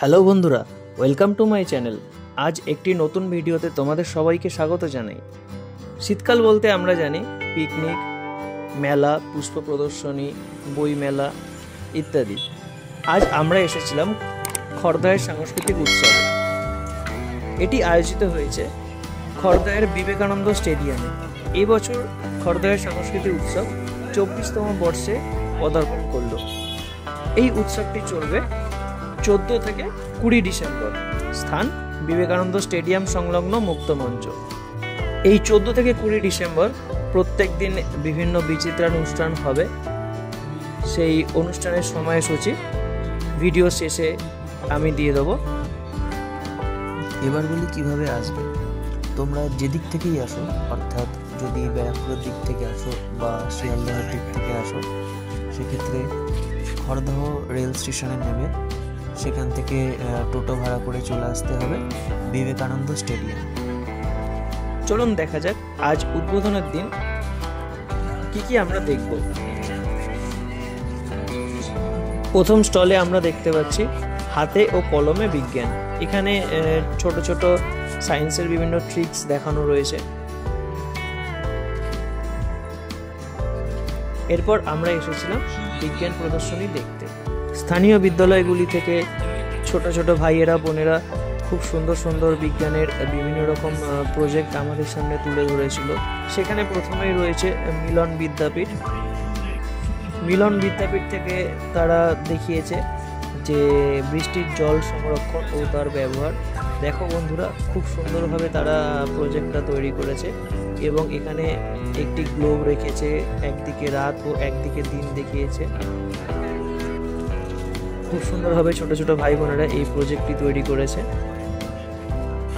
Hello বন্ধুরা, welcome to my channel. আজ একটি নতুন ভিডিওতে তোমাদের সবাইকে স্বাগত জানাই। শীতকাল বলতে আমরা জানি পিকনিক, মেলা, পুষ্প প্রদর্শনী, বই মেলা ইত্যাদি। আজ আমরা এসেছিলাম খড়দায়ের সাংস্কৃতিক উৎসবে। এটি আয়োজিত হয়েছে খড়দায়ের বিবেকানন্দ স্টেডিয়ামে। এই বছর খড়দায়ের সাংস্কৃতিক উৎসব 24তম বর্ষে পদার্পণ করল। এই উৎসবটি চলবে 14 থেকে 20 ডিসেম্বর। স্থান বিবেকানন্দ স্টেডিয়াম সংলগ্ন মুক্ত মঞ্চ। এই 14 থেকে 20 ডিসেম্বর প্রত্যেক দিন বিভিন্ন বিচিত্রানুষ্ঠান হবে। সেই অনুষ্ঠানের সময়সূচি ভিডিও শেষে আমি দিয়ে দেবো। এবার বলি কিভাবে আসবে। তোমরা যেদিক থেকেই আসো, অর্থাৎ যদি ব্যারাকপুরের দিক থেকে আসো বা শিয়ালদহের দিক থেকে আসো, সেক্ষেত্রে খড়দহ রেল স্টেশনে নেমে সেখান থেকে টোটো ভাড়া করে চলে আসতে হবে বিবেকানন্দ স্টেডিয়াম। চলুন দেখা যাক আজ উদ্বোধনের দিন কি কি আমরা দেখব। প্রথম স্টলে আমরা দেখতে পাচ্ছি হাতে ও কলমে বিজ্ঞান। এখানে ছোট ছোট সায়েন্সের বিভিন্ন ট্রিক্স দেখানো রয়েছে। এরপর আমরা এসেছিলাম বিজ্ঞান প্রদর্শনী দেখতে। স্থানীয় বিদ্যালয়গুলি থেকে ছোট ছোট ভাইয়েরা বোনেরা খুব সুন্দর সুন্দর বিজ্ঞানের বিভিন্ন রকম প্রজেক্ট আমাদের সামনে তুলে ধরেছিল। সেখানে প্রথমেই রয়েছে মিলন বিদ্যাপীঠ। মিলন বিদ্যাপীঠ থেকে তারা দেখিয়েছে যে বৃষ্টির জল সংরক্ষণ ও তার ব্যবহার। দেখো বন্ধুরা, খুব সুন্দরভাবে তারা প্রজেক্টটা তৈরি করেছে এবং এখানে একটি গ্লোব রেখেছে, একদিকে রাত ও একদিকে দিন দেখিয়েছে। খুব সুন্দরভাবে ছোট ছোট ভাই বোনেরা এই প্রজেক্টটি তৈরি করেছে।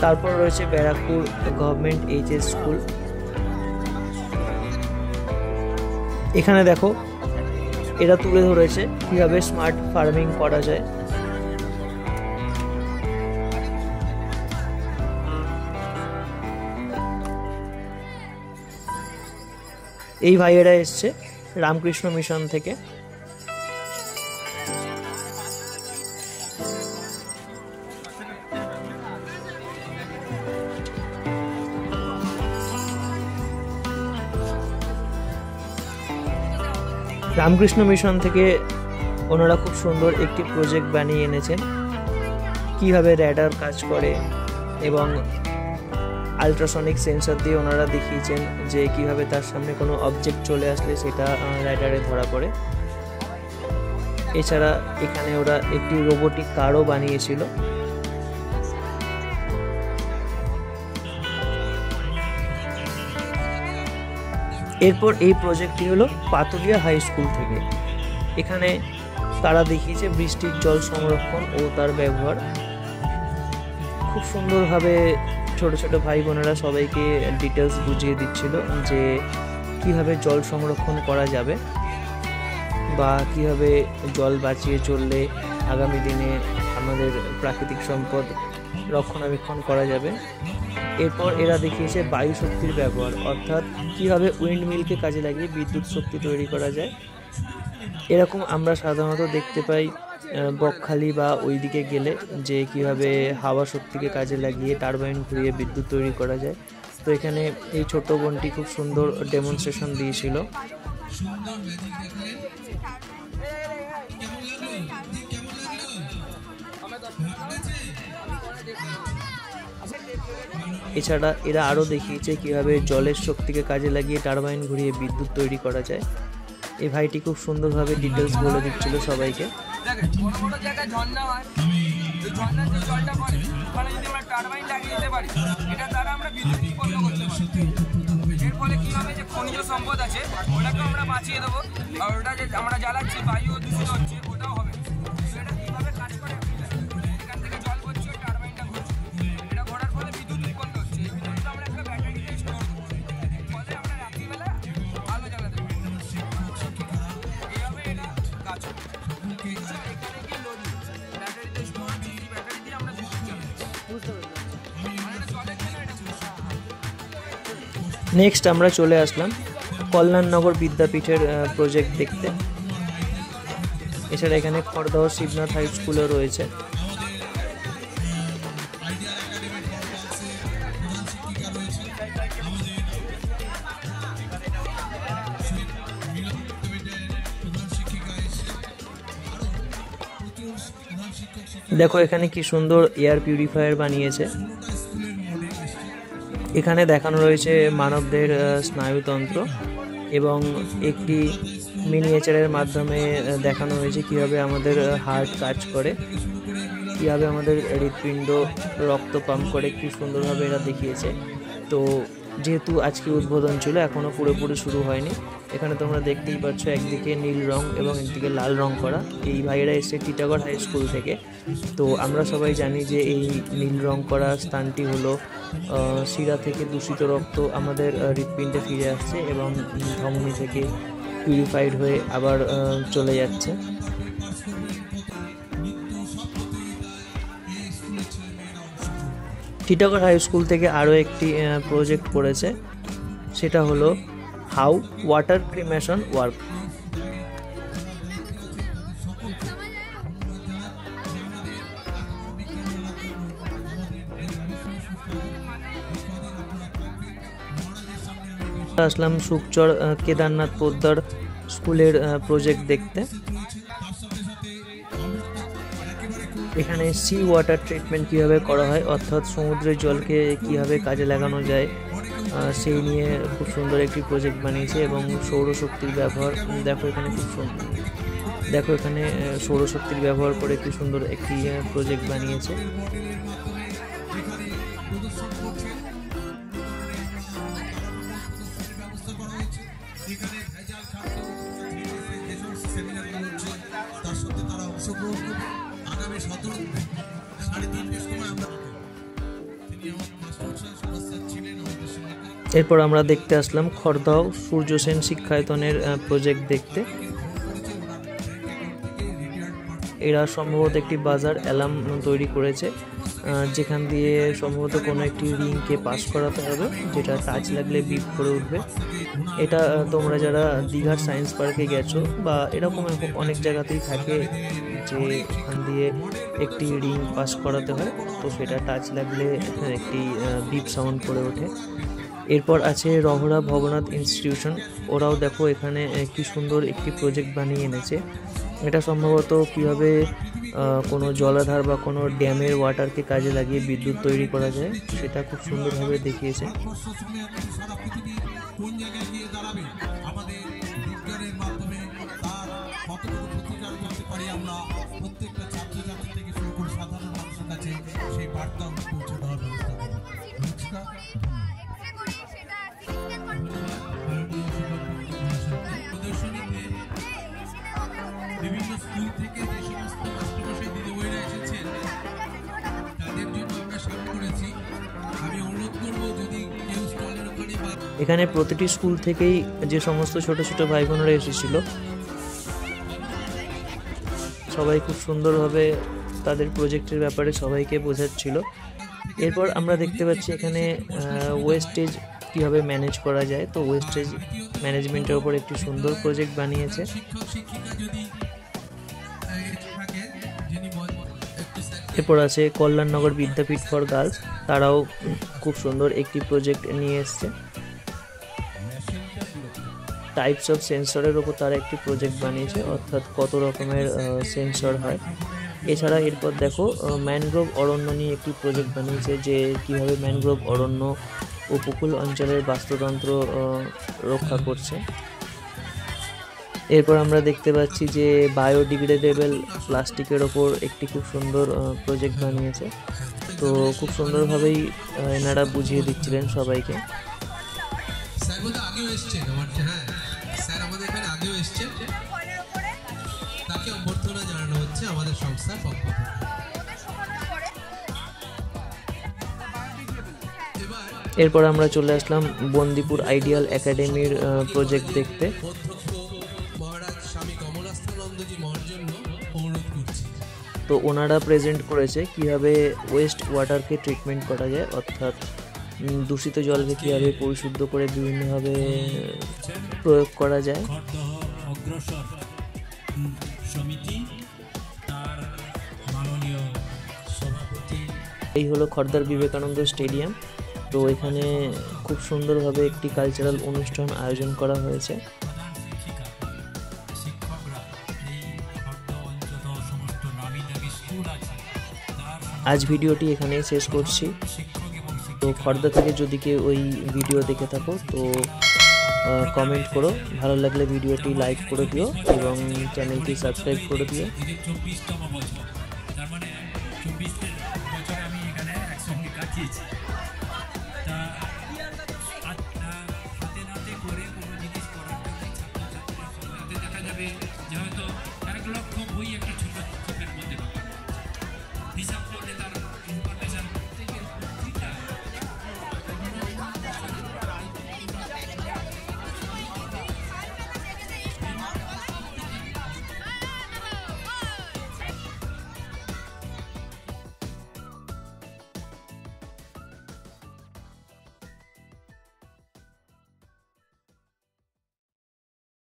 তারপর রয়েছে ব্যারাকপুর গভর্নমেন্ট এইচএস স্কুল। এখানে দেখো এরা তুলে ধরেছে কিভাবে স্মার্ট ফার্মিং করা যায়। এই ভাইয়েরা এসছে রামকৃষ্ণ মিশন থেকে। রামকৃষ্ণ মিশন থেকে ওনারা খুব সুন্দর একটি প্রজেক্ট বানিয়ে এনেছেন, কিভাবে র্যাডার কাজ করে এবং আলট্রাসনিক সেন্সর দিয়ে ওনারা দেখিয়েছেন যে কিভাবে তার সামনে কোনো অবজেক্ট চলে আসলে সেটা র্যাডারে ধরা পড়ে। এছাড়া এখানে ওরা একটি রোবোটিক কারও বানিয়েছিল। এরপর এই প্রজেক্টটি হলো পাতুলিয়া হাই স্কুল থেকে। এখানে তারা দেখিয়েছে বৃষ্টির জল সংরক্ষণ ও তার ব্যবহার। খুব সুন্দরভাবে ছোট ছোট ভাই বোনেরা সবাইকে ডিটেলস বুঝিয়ে দিচ্ছিল যে কিভাবে জল সংরক্ষণ করা যাবে বা কিভাবে জল বাঁচিয়ে চললে আগামী দিনে আমাদের প্রাকৃতিক সম্পদ রক্ষণাবেক্ষণ করা যাবে। এরপর এরা দেখিয়েছে বায়ু শক্তির ব্যবহার, অর্থাৎ কিভাবে উইন্ড মিলকে কাজে লাগিয়ে বিদ্যুৎ শক্তি তৈরি করা যায়। এরকম আমরা সাধারণত দেখতে পাই বকখালি বা ওইদিকে গেলে, যে কিভাবে হাওয়া শক্তিকে কাজে লাগিয়ে টারবাইন ঘুরিয়ে বিদ্যুৎ তৈরি করা যায়। তো এখানে এই ছোট বোনটি খুব সুন্দর ডেমনস্ট্রেশন দিয়েছিল। এছাড়া এরা আরও দেখিয়েছে কিভাবে জলের শক্তিকে কাজে লাগিয়ে টারবাইন ঘুরিয়ে বিদ্যুৎ তৈরি করা যায়। এই ভাইটি খুব সুন্দরভাবে ডিটেলস বলে দিচ্ছিল সবাইকে। খনিজ সম্পদ আছে ওটাকে আমরা বাঁচিয়ে দেবো, আর ওটা যে আমরা জ্বালাচ্ছি বায়ু দূষিত হচ্ছে ওটাও হবে। সেটা কিভাবে কাজ করে, এখান থেকে জল পড়ছে, টারবাইনটা ঘুরছে, এটা ঘোরার ফলে বিদ্যুৎ উৎপন্ন হচ্ছে। এই বিদ্যুৎটা আমরা একটা ব্যাটারিতে স্টোর করবো, ফলে আমরা রাত্রিবেলা আলো জ্বালাতে পারি। এইভাবে এটা কাজ করে। এখানে কি লোড ব্যাটারিতে স্টোর হচ্ছে, এই ব্যাটারি দিয়ে আমরা বিদ্যুৎ চালাই। নেক্সট আমরা চলে আসলাম কল্যাণনগর বিদ্যাপীঠের প্রজেক্ট দেখতে। এছাড়া এখানে খড়দহ শিবনাথ হাই স্কুলও রয়েছে। দেখো এখানে কি সুন্দর এয়ার পিউরিফায়ার বানিয়েছে। এখানে দেখানো রয়েছে মানবদের স্নায়ুতন্ত্র এবং একটি মিনিয়েচারের মাধ্যমে দেখানো হয়েছে কীভাবে আমাদের হার্ট কাজ করে, কীভাবে আমাদের হৃৎপিণ্ড রক্ত পাম্প করে, কি সুন্দরভাবে এরা দেখিয়েছে। তো যেহেতু আজকে উদ্বোধন ছিল, এখনও পুরোপুরি শুরু হয়নি। এখানে তোমরা দেখতেই পাচ্ছ একদিকে নীল রং এবং একদিকে লাল রং করা। এই ভাইয়েরা এসে টিটাগড় হাই স্কুল থেকে। তো আমরা সবাই জানি যে এই নীল রং করা স্থানটি হলো শিরা থেকে দূষিত রক্ত আমাদের হৃৎপিণ্ডে ফিরে আসছে এবং ধমনী থেকে পিউরিফাইড হয়ে আবার চলে যাচ্ছে। টিটাগড় হাই স্কুল থেকে আরও একটি প্রজেক্ট করেছে, সেটা হলো হাউ ওয়াটার ক্রিমেশন ওয়ার্ক। আসলাম সুকচর কেদারনাথ পোদ্দার স্কুলের প্রজেক্ট দেখতে। এখানে সি ওয়াটার ট্রিটমেন্ট কীভাবে করা হয়, অর্থাৎ সমুদ্রের জলকে কীভাবে কাজে লাগানো যায় সেই নিয়ে খুব সুন্দর একটি প্রজেক্ট বানিয়েছে। এবং সৌরশক্তির ব্যবহার দেখো এখানে খুব সুন্দর, দেখো এখানে সৌরশক্তির ব্যবহার করে কি সুন্দর একটি প্রজেক্ট বানিয়েছে। এরপর আমরা দেখতে আসলাম খড়দহ সূর্য সেন শিক্ষায়তনের প্রজেক্ট দেখতে। এরা সম্ভবত একটি বাজার অ্যালার্ম তৈরি করেছে, যেখান দিয়ে সম্ভবত কোনো একটি রিংকে পাস করাতে হবে, যেটা টাচ লাগলে বিপ করে উঠবে। এটা তোমরা যারা দীঘার সায়েন্স পার্কে গেছো বা এরকম অনেক জায়গাতেই থাকে যে এখান দিয়ে একটি রিং পাস করাতে হয়, তো সেটা টাচ লাগলে একটি বিপ সাউন্ড করে ওঠে। এরপর আছে রহরা ভবনাথ ইনস্টিটিউশন। ওরাও দেখো এখানে কি সুন্দর একটি প্রজেক্ট বানিয়ে এনেছে। এটা সম্ভবত কীভাবে কোনো জলাধার বা কোনো ড্যামের ওয়াটারকে কাজে লাগিয়ে বিদ্যুৎ তৈরি করা যায় সেটা খুব সুন্দরভাবে দেখিয়েছে। বিভিন্ন স্কুল থেকে যে সমস্ত মাস্টারমশাই দিদিমণিরা এসেছেন তাদের জন্য আমরা সার্ভ করেছি। আমি অনুরোধ করবো যদি কেউ স্টলের ওখানে বা এখানে প্রতিটি স্কুল থেকেই যে সমস্ত ছোট ছোট ভাই বোনেরা এসেছিল সবাই খুব সুন্দরভাবে তাদের প্রজেক্টের ব্যাপারে সবাইকে বোঝাচ্ছিল। এরপর আমরা দেখতে পাচ্ছি এখানে ওয়েস্টেজ কীভাবে ম্যানেজ করা যায়, তো ওয়েস্টেজ ম্যানেজমেন্টের ওপর একটি সুন্দর প্রজেক্ট বানিয়েছে। এরপর আছে কল্যাণনগর বিদ্যাপীঠ ফর গার্লস, তারাও খুব সুন্দর একটি প্রজেক্ট নিয়ে এসছে। টাইপস অফ সেন্সরের ওপর তারা একটি প্রজেক্ট বানিয়েছে, অর্থাৎ কত রকমের সেন্সর হয়। এছাড়া এরপর দেখো ম্যানগ্রোভ অরণ্য নিয়ে একটি প্রজেক্ট বানিয়েছে, যে কীভাবে ম্যানগ্রোভ অরণ্য উপকূল অঞ্চলের বাস্তুতন্ত্র রক্ষা করছে। এরপর আমরা দেখতে পাচ্ছি যে বায়োডিগ্রেডেবল প্লাস্টিকের ওপর একটি খুব সুন্দর প্রজেক্ট বানিয়েছে। তো খুব সুন্দরভাবেই এনারা বুঝিয়ে দিচ্ছিলেন সবাইকে। স্যার আমাদের এখানে আগেও এসেছেন, তাকে অভ্যর্থনা জানানো হচ্ছে আমাদের সংস্থার পক্ষ থেকে। এরপর আমরা চলে আসলাম বন্দিপুর আইডিয়াল একাডেমির প্রজেক্ট দেখতে। তো ওনারা প্রেজেন্ট করেছে কিভাবে ওয়েস্ট ওয়াটারকে ট্রিটমেন্ট করা যায়, অর্থাৎ দূষিত জলকে কীভাবে পরিশুদ্ধ করে বিভিন্নভাবে প্রয়োগ করা যায়। এই হলো খড়দার বিবেকানন্দ স্টেডিয়াম। তো এখানে খুব সুন্দরভাবে একটি কালচারাল অনুষ্ঠান আয়োজন করা হয়েছে। শিক্ষকরা এই সমস্ত নামি দামি স্কুল আছে আজ ভিডিওটি এখানেই শেষ করছি। তো খর্দা থেকে যদি কেউ ওই ভিডিও দেখে থাকো তো কমেন্ট করো, ভালো লাগলে ভিডিওটি লাইক করে দিও এবং চ্যানেলটি সাবস্ক্রাইব করে দিও। 24তম বছর, তার মানে 24 বছরে আমি এখানে একসঙ্গে কাটিয়েছি।